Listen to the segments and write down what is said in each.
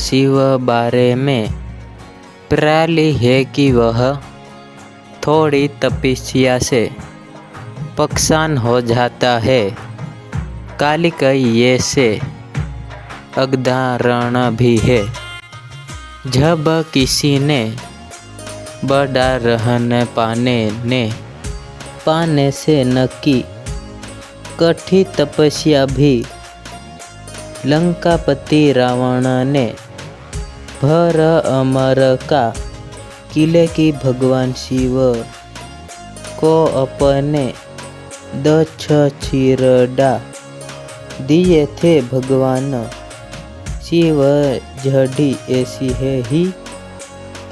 शिव बारे में प्राली है कि वह थोड़ी तपस्या से पक्षान हो जाता है। कालिकई ये से अवधारण भी है। जब किसी ने बड़ा रहने पाने से नकी कठी तपस्या भी लंकापति रावण ने भर अमर का किले की भगवान शिव को अपने 10 चीरड़ा दिए थे। भगवान शिव झड़ी ऐसी है ही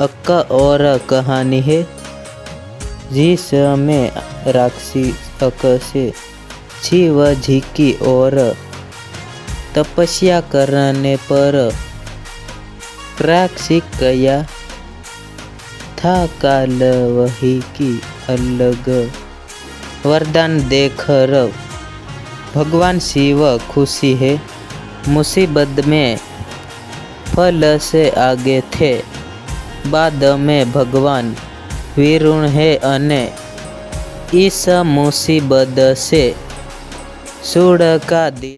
एक और कहानी है जिसमें राक्षस से शिव जी की और तपस्या करने पर प्राक्षिक गया था। काल वही की अलग वरदान देकर भगवान शिव खुशी है। मुसीबत में फल से आगे थे। बाद में भगवान वीरुण है अने इस मुसीबत से छुटकारा दी।